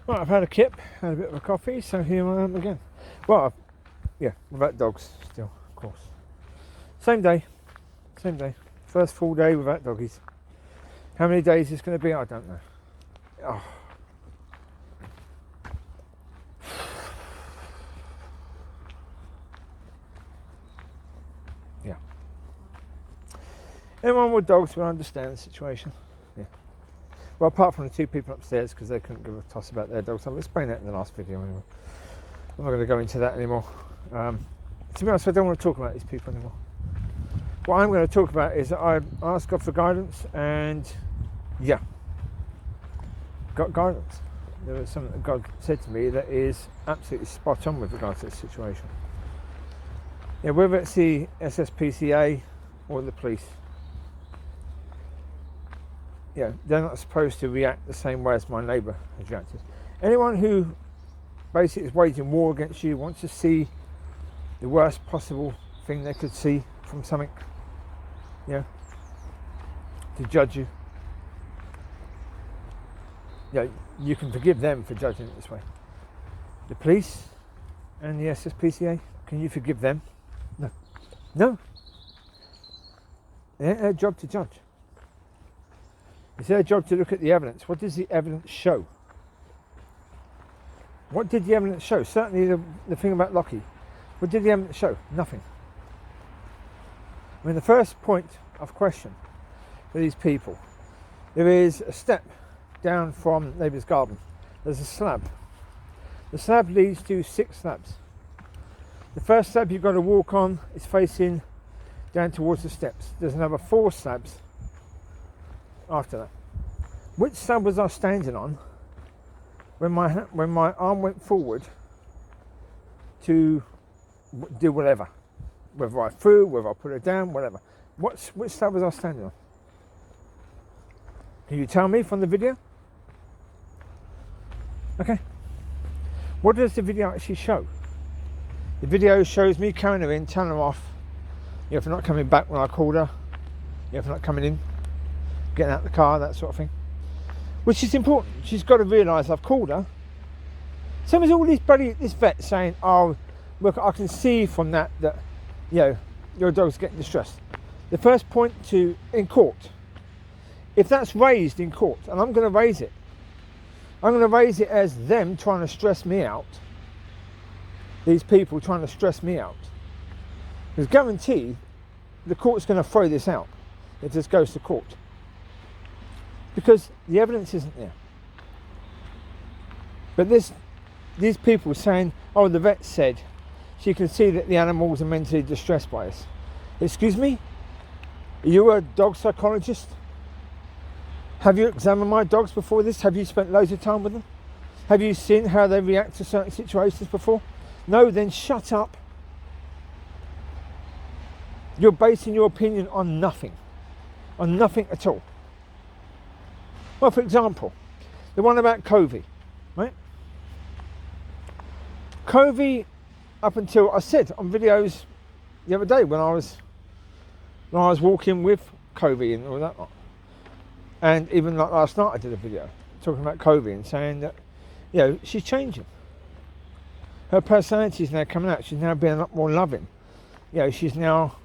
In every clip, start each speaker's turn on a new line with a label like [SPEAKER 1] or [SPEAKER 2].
[SPEAKER 1] Right, I've had a kip, had a bit of a coffee, so here I am again. Well, yeah, without dogs still, of course. Same day. First full day without doggies. How many days it's going to be, I don't know. Oh. Yeah. Anyone with dogs will understand the situation. Yeah. Well, apart from the two people upstairs, because they couldn't give a toss about their dogs. I've explained that in the last video anyway. I'm not going to go into that anymore. To be honest, I don't want to talk about these people anymore. What I'm going to talk about is that I asked God for guidance, and yeah, got guidance. There was something that God said to me that is absolutely spot on with regards to this situation. Yeah, whether it's the SSPCA or the police, yeah, they're not supposed to react the same way as my neighbour has reacted. Anyone who basically is waging war against you wants to see the worst possible thing they could see from something, yeah, to judge you. Yeah, you can forgive them for judging it this way. The police and the SSPCA, can you forgive them? No. It ain't their job to judge. It's their job to look at the evidence. What does the evidence show? What did the evidence show? Certainly the thing about Locki. What did the evidence show? Nothing. I mean, the first point of question for these people, there is a step down from neighbour's garden. There's a slab. The slab leads to 6 slabs. The first slab you've got to walk on is facing down towards the steps. There's another 4 slabs after that. Which slab was I standing on when my arm went forward to do whatever? Whether I threw, whether I put it down, whatever. Which slab was I standing on? Can you tell me from the video? Okay. What does the video actually show? The video shows me carrying her in, telling her off, you know, for not coming back when I called her, you know, for not coming in, getting out of the car, that sort of thing. Which is important. She's got to realise I've called her. Same as all this vet saying, oh, look, I can see from that, you know, your dog's getting distressed. The first point in court, if that's raised in court, and I'm going to raise it, I'm going to raise it as them trying to stress me out. These people trying to stress me out. Because guaranteed, the court's going to throw this out if this goes to court. Because the evidence isn't there. But these people saying, oh, the vet said she can see that the animals are mentally distressed by us. Excuse me? Are you a dog psychologist? Have you examined my dogs before this? Have you spent loads of time with them? Have you seen how they react to certain situations before? No, then shut up. You're basing your opinion on nothing at all. Well, for example, the one about Covie, right? Covie, up until I said on videos the other day when I was walking with Covie and all that lot, and even like last night I did a video talking about Covie and saying that, you know, she's changing. Her personality is now coming out. She's now being a lot more loving. You know, she's now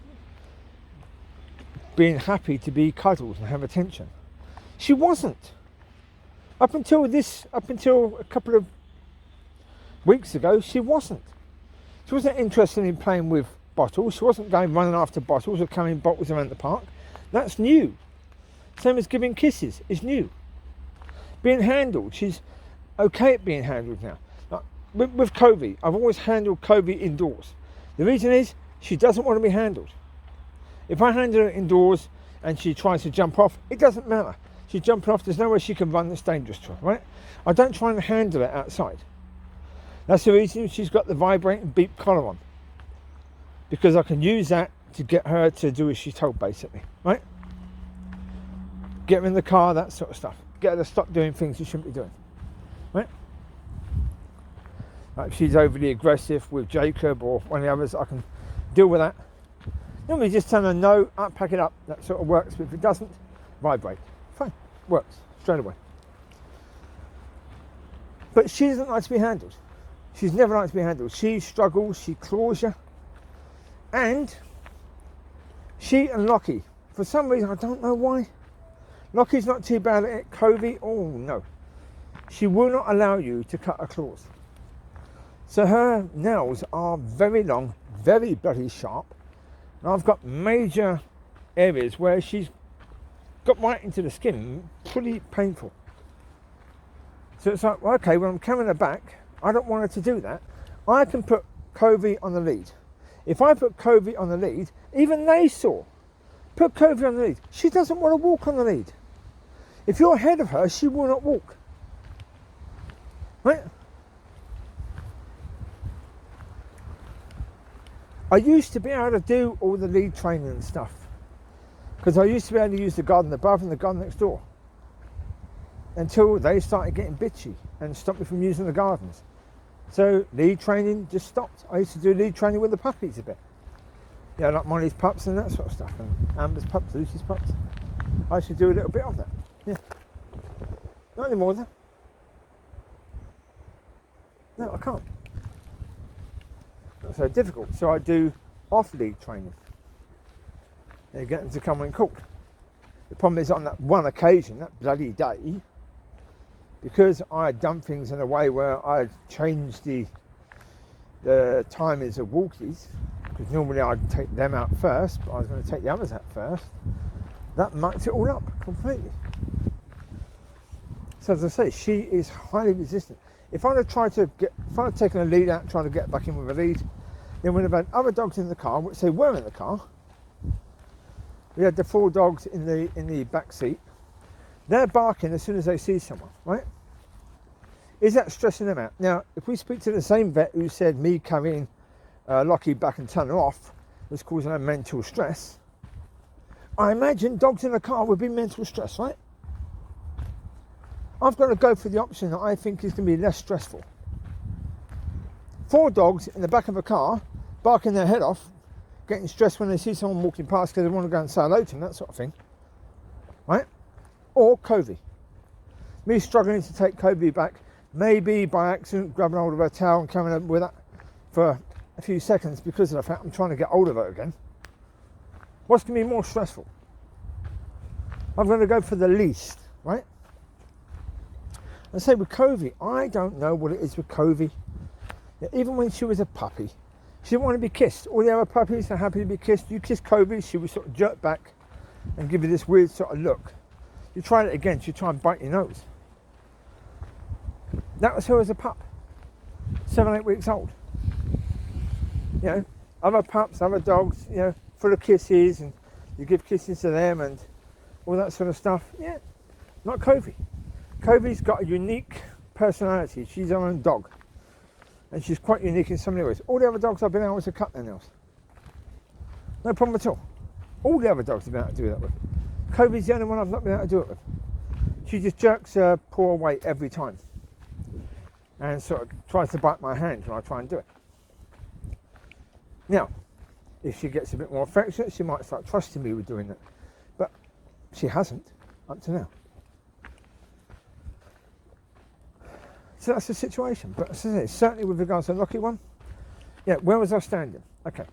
[SPEAKER 1] being happy to be cuddled and have attention. She wasn't. Up until a couple of weeks ago, she wasn't. She wasn't interested in playing with bottles. She wasn't going running after bottles or carrying bottles around the park. That's new. Same as giving kisses is new. Being handled, she's okay at being handled now. Like with Covie, I've always handled Covie indoors. The reason is she doesn't want to be handled. If I handle her indoors and she tries to jump off, it doesn't matter. She's jumping off, there's nowhere she can run that's dangerous to her, right? I don't try and handle her outside. That's the reason she's got the vibrating beep collar on. Because I can use that to get her to do as she's told, basically, right? Get her in the car, that sort of stuff. Get her to stop doing things she shouldn't be doing, right? Like if she's overly aggressive with Jacob or one of the others, I can deal with that. Normally just tell her no, pack it up, that sort of works, but if it doesn't, vibrate. Fine, works, straight away. But she doesn't like to be handled. She's never liked to be handled. She struggles, she claws you. And she and Locki, for some reason, I don't know why. Locki's not too bad at it. Covie, oh no. She will not allow you to cut her claws. So her nails are very long, very bloody sharp. And I've got major areas where she's got right into the skin, pretty painful. So it's like, well, okay, when I'm coming her back, I don't want her to do that. I can put Covie on the lead. If I put Covie on the lead, even they saw, put Covie on the lead. She doesn't want to walk on the lead. If you're ahead of her, she will not walk. Right? I used to be able to do all the lead training and stuff, because I used to be able to use the garden above and the garden next door, until they started getting bitchy and stopped me from using the gardens. So lead training just stopped. I used to do lead training with the puppies a bit. Yeah, like Mollie's pups and that sort of stuff, and Amber's pups, Lucy's pups. I used to do a little bit of that. Yeah. Not anymore though. No, I can't. Not so difficult. So I do off-lead training. They get them to come when called. The problem is on that one occasion, that bloody day, because I had done things in a way where I changed the timings of walkies, because normally I'd take them out first, but I was going to take the others out first. That mucked it all up completely. So as I say, she is highly resistant. If I'd taken a lead out, trying to get back in with a lead, then we'd have had other dogs in the car, which they were in the car. We had the 4 dogs in the back seat. They're barking as soon as they see someone, right? Is that stressing them out? Now, if we speak to the same vet who said me carrying Locki back and turning her off was causing her mental stress, I imagine dogs in the car would be mental stress, right? I've got to go for the option that I think is going to be less stressful. 4 dogs in the back of a car, barking their head off, getting stressed when they see someone walking past because they want to go and say hello to them, that sort of thing. Right? Or Covie. Me struggling to take Covie back, maybe by accident grabbing hold of her tail and coming up with that for a few seconds because of the fact I'm trying to get hold of her again. What's going to be more stressful? I'm going to go for the least, right? I say with Covie, I don't know what it is with Covie. Yeah, even when she was a puppy, she didn't want to be kissed. All the other puppies are happy to be kissed. You kiss Covie, she would sort of jerk back and give you this weird sort of look. You try it again, she'd try and bite your nose. That was her as a pup, 7, 8 weeks old. You know, other pups, other dogs, you know, full of kisses, and you give kisses to them and all that sort of stuff. Yeah, not Covie. Covie's got a unique personality. She's her own dog. And she's quite unique in so many ways. All the other dogs I've been able to cut their nails. No problem at all. All the other dogs I've been able to do that with. Covie's the only one I've not been able to do it with. She just jerks her paw away every time. And sort of tries to bite my hand when I try and do it. Now, if she gets a bit more affectionate, she might start trusting me with doing that. But she hasn't, up to now. So that's the situation. But as I say, certainly with regards to the Locki one, yeah, where was I standing? Okay.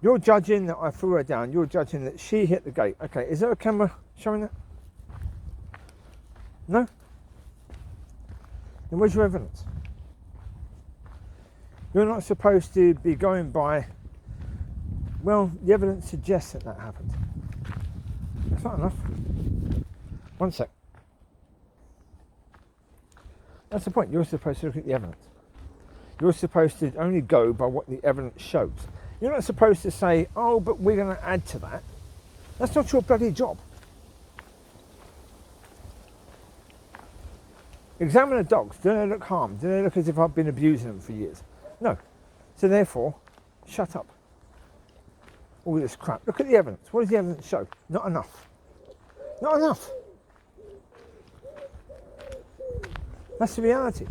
[SPEAKER 1] You're judging that I threw her down. You're judging that she hit the gate. Okay, is there a camera showing that? No? Then where's your evidence? You're not supposed to be going by, well, the evidence suggests that happened. That's not enough. One sec. That's the point. You're supposed to look at the evidence. You're supposed to only go by what the evidence shows. You're not supposed to say, oh, but we're going to add to that. That's not your bloody job. Examine the dogs. Do they look harmed? Do they look as if I've been abusing them for years? No. So therefore, shut up. All this crap. Look at the evidence. What does the evidence show? Not enough. Not enough. That's the reality.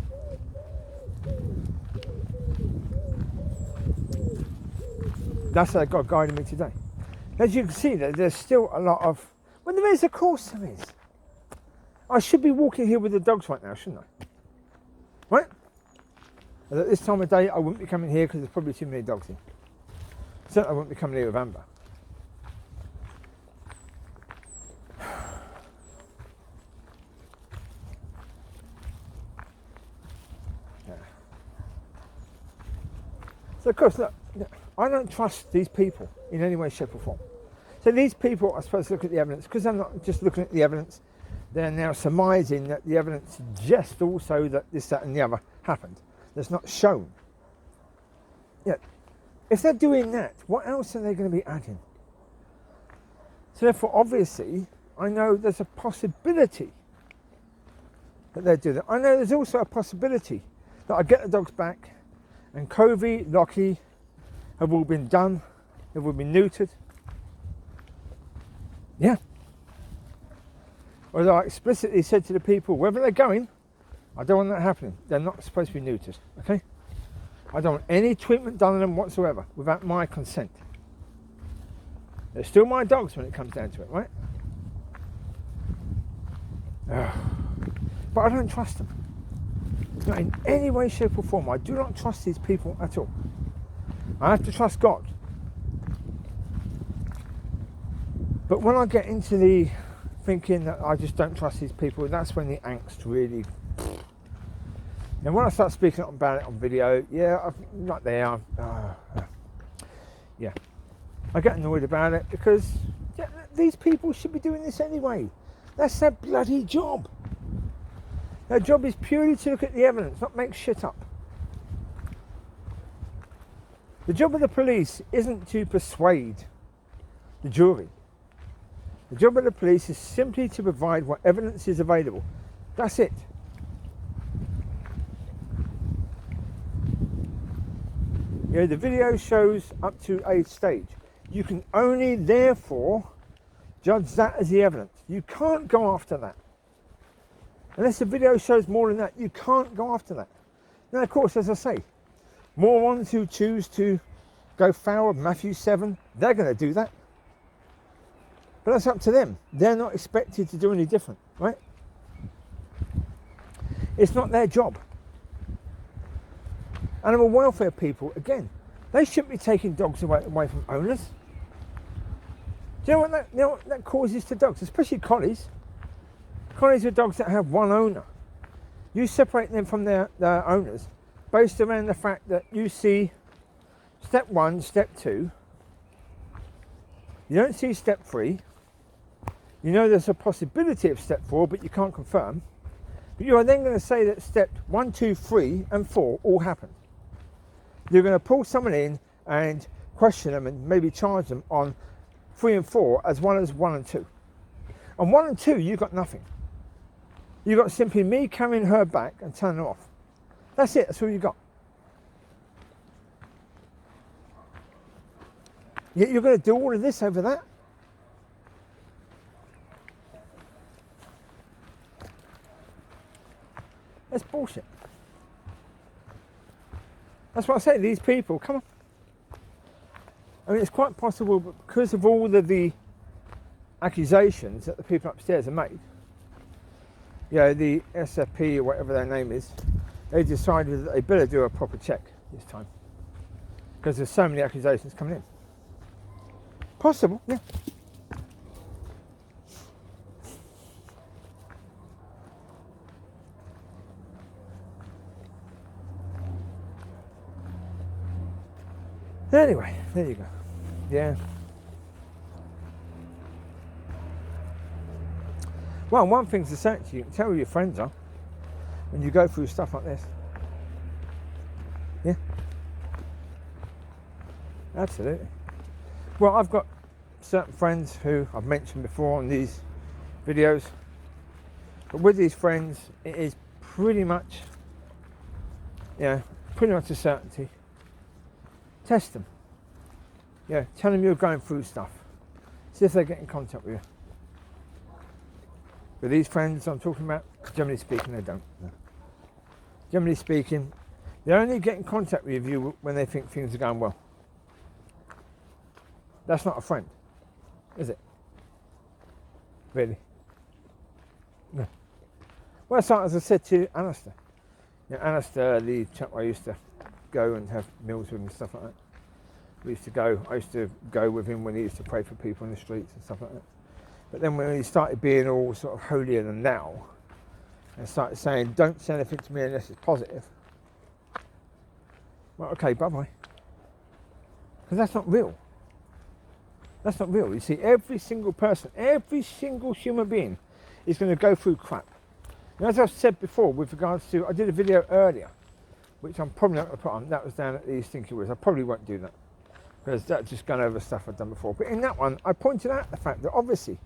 [SPEAKER 1] That's how God guided me today. As you can see, there's still a lot of... Well, there is, of course there is. I should be walking here with the dogs right now, shouldn't I? And at this time of day, I wouldn't be coming here because there's probably too many dogs here. Certainly I wouldn't be coming here with Amber. Yeah. So of course, look, I don't trust these people in any way, shape or form. So these people are supposed to look at the evidence. Because they're not just looking at the evidence, they're now surmising that the evidence suggests also that this, that and the other happened. That's not shown. Yeah. If they're doing that, what else are they going to be adding? So therefore, obviously, I know there's a possibility that they're doing that. I know there's also a possibility that I get the dogs back and Covie, Locki have all been done, have all been neutered. Yeah. Although I explicitly said to the people, wherever they're going, I don't want that happening. They're not supposed to be neutered, okay? I don't want any treatment done on them whatsoever without my consent. They're still my dogs when it comes down to it, right? But I don't trust them. Not in any way, shape or form. I do not trust these people at all. I have to trust God. But when I get into the thinking that I just don't trust these people, that's when the angst really... And when I start speaking about it on video, yeah, I'm not there. Yeah, I get annoyed about it because these people should be doing this anyway. That's their bloody job. Their job is purely to look at the evidence, not make shit up. The job of the police isn't to persuade the jury. The job of the police is simply to provide what evidence is available. That's it. You know, the video shows up to a stage. You can only, therefore, judge that as the evidence. You can't go after that. Unless the video shows more than that, you can't go after that. Now, of course, as I say, more ones who choose to go foul of Matthew 7, they're going to do that. But that's up to them. They're not expected to do any different, right? It's not their job. Animal welfare people, again, they shouldn't be taking dogs away from owners. Do you know what that causes to dogs, especially collies? Collies are dogs that have one owner. You separate them from their owners based around the fact that you see step 1, step 2. You don't see step 3. You know there's a possibility of step 4, but you can't confirm. But you are then going to say that step 1, 2, 3 and 4 all happened. You're going to pull someone in and question them and maybe charge them on 3 and 4 as well as 1 and 2. On 1 and 2, you've got nothing. You've got simply me carrying her back and turning her off. That's it, that's all you've got. Yet you're going to do all of this over that? That's bullshit. That's what I say, these people, come on. I mean, it's quite possible, but because of all of the accusations that the people upstairs have made, you know, the SFP or whatever their name is, they decided that they better do a proper check this time. Because there's so many accusations coming in. Possible, yeah. Anyway, there you go. Yeah. Well, one thing's to say to you, can tell who your friends are when you go through stuff like this. Yeah. Absolutely. Well, I've got certain friends who I've mentioned before on these videos. But with these friends, it is pretty much, pretty much a certainty. Test them. Yeah, tell them you're going through stuff. See if they get in contact with you. With these friends I'm talking about, generally speaking, they don't. No. Generally speaking, they only get in contact with you when they think things are going well. That's not a friend, is it? Really? No. Well, it's like, as I said to Alistair, You know, Alistair, the chap I used to go and have meals with and stuff like that. I used to go with him when he used to pray for people in the streets and stuff like that. But then when he started being all sort of holier than thou, and started saying, don't say anything to me unless it's positive. Well, okay, bye-bye. Because that's not real. That's not real. You see, every single person, every single human being is going to go through crap. And as I've said before, with regards to, I did a video earlier, which I'm probably not going to put on, that was down at the Stinky Woods. I probably won't do that, because that's just gone over stuff I've done before. But in that one, I pointed out the fact that obviously,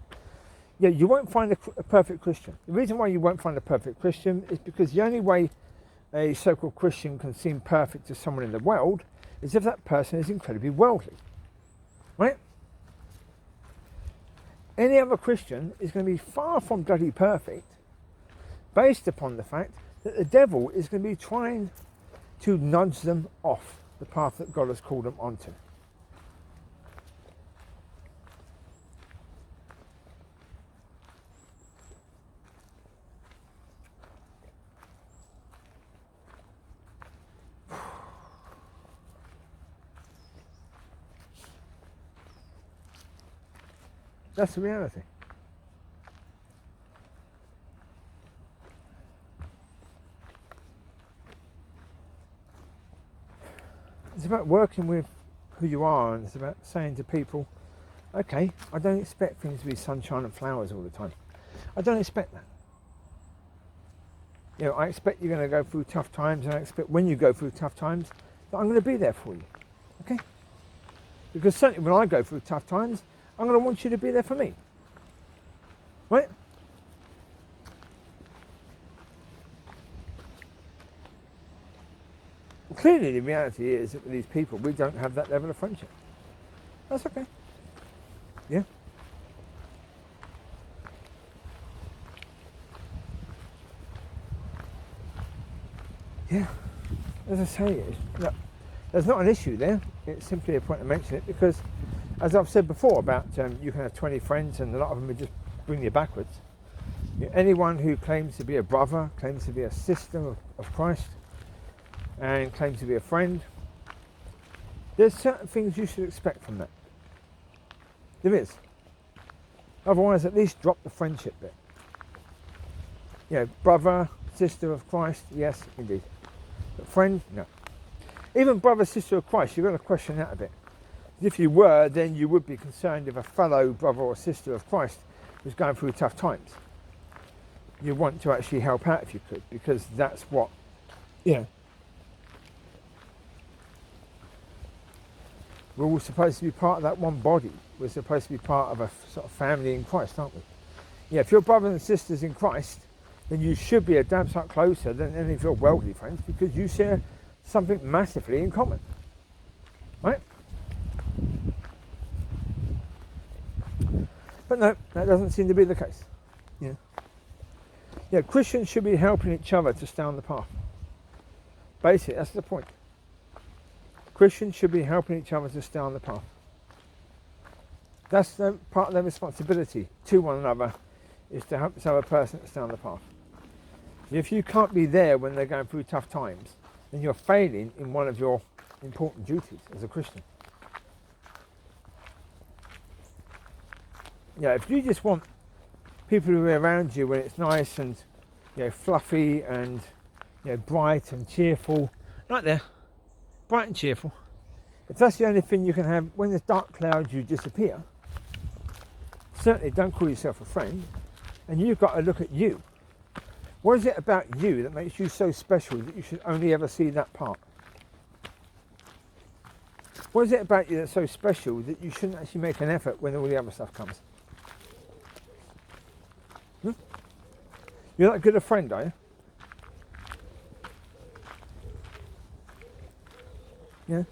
[SPEAKER 1] yeah, you won't find a perfect Christian. The reason why you won't find a perfect Christian is because the only way a so-called Christian can seem perfect to someone in the world is if that person is incredibly worldly, right? Any other Christian is going to be far from bloody perfect, based upon the fact that the devil is going to be trying to nudge them off the path that God has called them onto. That's the reality. It's about working with who you are, and it's about saying to people, okay, I don't expect things to be sunshine and flowers all the time. I don't expect that. You know, I expect you're going to go through tough times, and I expect when you go through tough times that I'm going to be there for you. Okay? Because certainly when I go through tough times, I'm going to want you to be there for me. Right? Clearly the reality is that with these people, we don't have that level of friendship. That's okay. Yeah. Yeah. As I say, look, there's not an issue there. It's simply a point to mention it because, as I've said before about you can have 20 friends and a lot of them will just bring you backwards. Anyone who claims to be a brother, claims to be a sister of Christ, and claims to be a friend, there's certain things you should expect from that. There is. Otherwise, at least drop the friendship bit. You know, brother, sister of Christ, yes, indeed. But friend, no. Even brother, sister of Christ, you've got to question that a bit. If you were, then you would be concerned if a fellow brother or sister of Christ was going through tough times. You want to actually help out if you could, because that's what, you know. We're all supposed to be part of that one body. We're supposed to be part of a sort of family in Christ, aren't we? Yeah, if you're brothers and sisters in Christ, then you should be a damn sight closer than any of your worldly friends, because you share something massively in common. Right? But no, that doesn't seem to be the case. Yeah. Yeah, Christians should be helping each other to stay on the path. Basically, that's the point. Christians should be helping each other to stay on the path. That's part of their responsibility to one another, is to help this other person to stay on the path. If you can't be there when they're going through tough times, then you're failing in one of your important duties as a Christian. Yeah, if you just want people to be around you when it's nice and, you know, fluffy and, you know, bright and cheerful, right there, bright and cheerful. If that's the only thing you can have, when there's dark clouds you disappear, certainly don't call yourself a friend, and you've got to look at you. What is it about you that makes you so special that you should only ever see that part? What is it about you that's so special that you shouldn't actually make an effort when all the other stuff comes? You're not good a friend, are you? Yeah.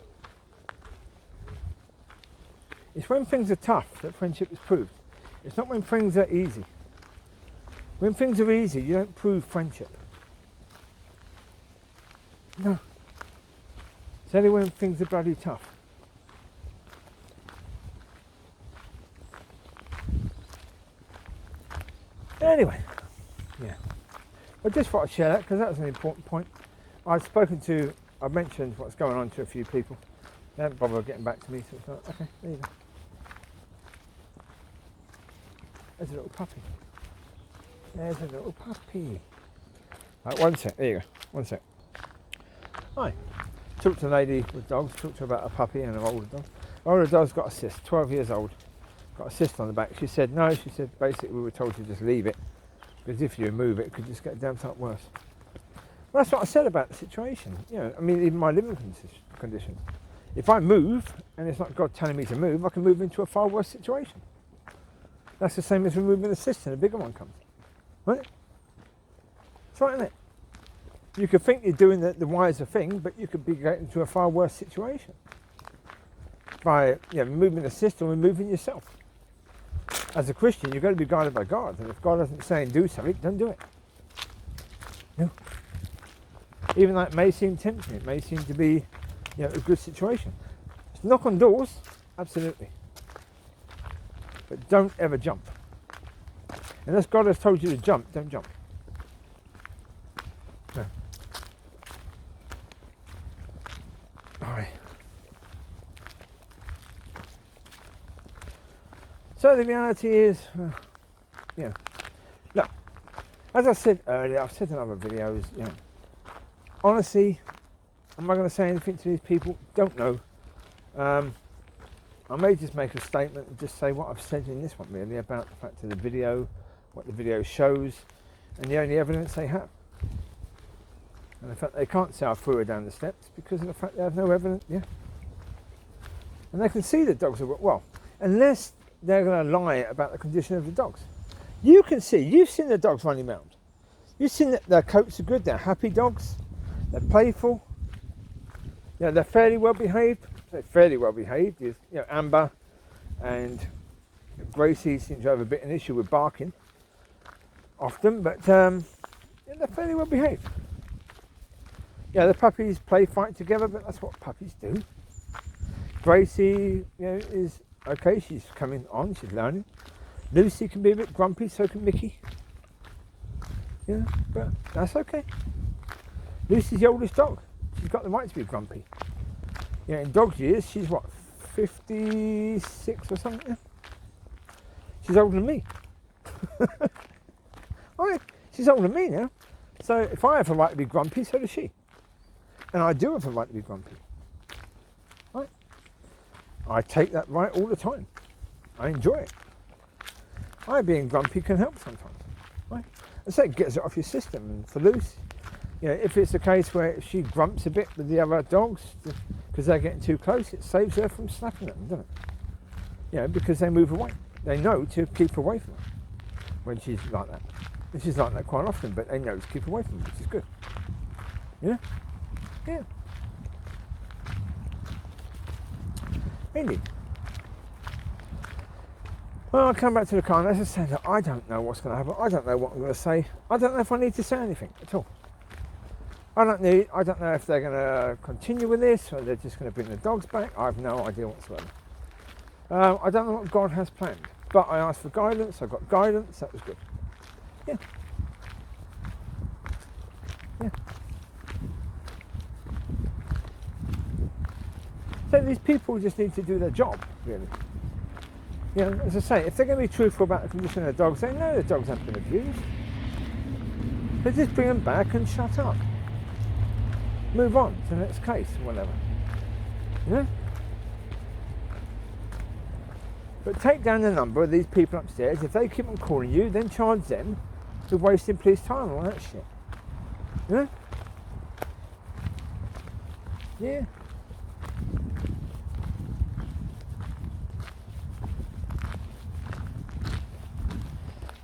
[SPEAKER 1] It's when things are tough that friendship is proved. It's not when things are easy. When things are easy, you don't prove friendship. No. It's only when things are bloody tough. Anyway, yeah. I just thought I'd share that because that was an important point. I've mentioned what's going on to a few people. They haven't bothered getting back to me, so it's like, okay, there you go. There's a little puppy. There's a little puppy. Right, one sec, there you go, one sec. Hi. Talked to a lady with dogs, talked to her about a puppy and an older dog. Her older dog's got a cyst, 12 years old. Got a cyst on the back. She said no, she said basically we were told to just leave it, because if you remove it, it could just get damn sight worse. Well, that's what I said about the situation. You know, I mean, even my living conditions. If I move, and it's not God telling me to move, I can move into a far worse situation. That's the same as removing the cyst and a bigger one comes. Right? It's right, isn't it? You could think you're doing the wiser thing, but you could be getting into a far worse situation. By removing the cyst or removing yourself. As a Christian, you've got to be guided by God. And if God isn't saying do something, don't do it. No. Even though it may seem tempting, it may seem to be a good situation. Just knock on doors, absolutely. But don't ever jump. Unless God has told you to jump, don't jump. No. Alright. So the reality is, look, as I said earlier, I've said in other videos, honestly, am I going to say anything to these people? Don't know. I may just make a statement and just say what I've said in this one really about the fact of the video, what the video shows, and the only evidence they have. And the fact they can't say I threw her down the steps because of the fact they have no evidence, And they can see the dogs are, well, unless they're going to lie about the condition of the dogs. You can see, you've seen the dogs running around. You've seen that their coats are good, they're happy dogs, they're playful, they're fairly well behaved. They're fairly well behaved. Amber and Gracie seem to have a bit of an issue with barking often, but they're fairly well behaved. The puppies play fight together, but that's what puppies do. Gracie, is okay, she's coming on, she's learning. Lucy can be a bit grumpy, so can Micky. But that's okay. Lucy's the oldest dog. She's got the right to be grumpy. In dog's years, she's what, 56 or something? Yeah? She's older than me. She's older than me now. So if I have a right to be grumpy, so does she. And I do have a right to be grumpy. Right? I take that right all the time. I enjoy it. Being grumpy can help sometimes. Right? And so it gets it off your system. And for Lucy, if it's a case where she grumps a bit with the other dogs because they're getting too close, it saves her from slapping them, doesn't it? Because they move away. They know to keep away from her when she's like that. And she's like that quite often, but they know to keep away from her, which is good. Yeah. Indeed. Well, I'll come back to the car, and as I said, I don't know what's going to happen. I don't know what I'm going to say. I don't know if I need to say anything at all. I don't know if they're going to continue with this or they're just going to bring the dogs back. I have no idea whatsoever. I don't know what God has planned, but I asked for guidance. I got guidance. That was good. Yeah. So these people just need to do their job, really. As I say, if they're going to be truthful about the condition of the dogs, they know the dogs have been abused. They just bring them back and shut up. Move on to the next case or whatever. But take down the number of these people upstairs. If they keep on calling you, then charge them with wasting police time and all that shit. Yeah.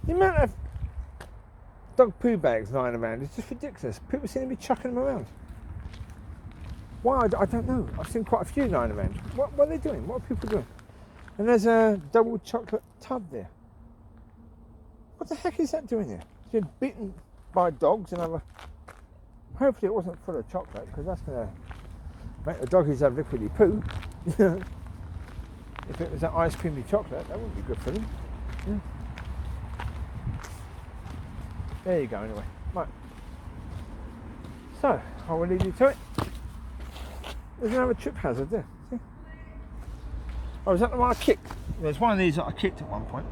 [SPEAKER 1] The amount of dog poo bags lying around is just ridiculous. People seem to be chucking them around. Why? I don't know. I've seen quite a few lying around. What are they doing? What are people doing? And there's a double chocolate tub there. What the heck is that doing there? It's been bitten by dogs and other... Hopefully it wasn't full of chocolate, because that's going to make the doggies have liquidy poo. If it was that ice creamy chocolate, that wouldn't be good for them. There you go, anyway. Right. So, I will leave you to it. There's another trip hazard there. See? Oh, was that the one I kicked? There's one of these that I kicked at one point.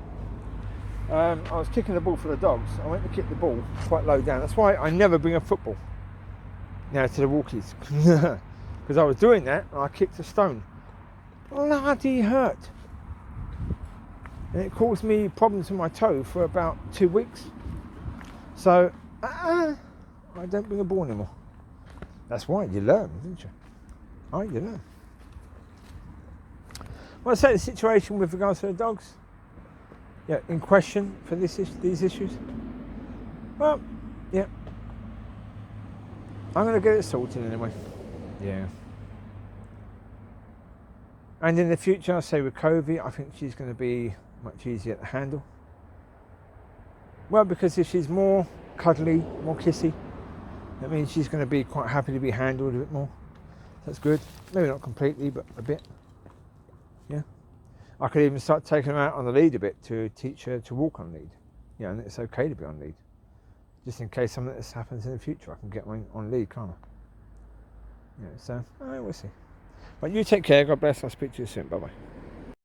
[SPEAKER 1] I was kicking the ball for the dogs. I went to kick the ball quite low down. That's why I never bring a football now to the walkies. Because I was doing that and I kicked a stone. Bloody hurt. And it caused me problems with my toe for about 2 weeks. So, I don't bring a ball anymore. That's why you learn, didn't you? Oh, you learn. Well, I say the situation with regards to the dogs, yeah, in question for these issues. Well, yeah, I'm going to get it sorted anyway. Yeah. And in the future, I say with Covie, I think she's going to be much easier to handle. Well, because if she's more cuddly, more kissy, that means she's going to be quite happy to be handled a bit more. That's good. Maybe not completely, but a bit. Yeah. I could even start taking her out on the lead a bit to teach her to walk on lead. Yeah, and it's okay to be on lead. Just in case something else happens in the future, I can get on lead, can't I? Yeah, so we'll see. But you take care. God bless. I'll speak to you soon. Bye-bye.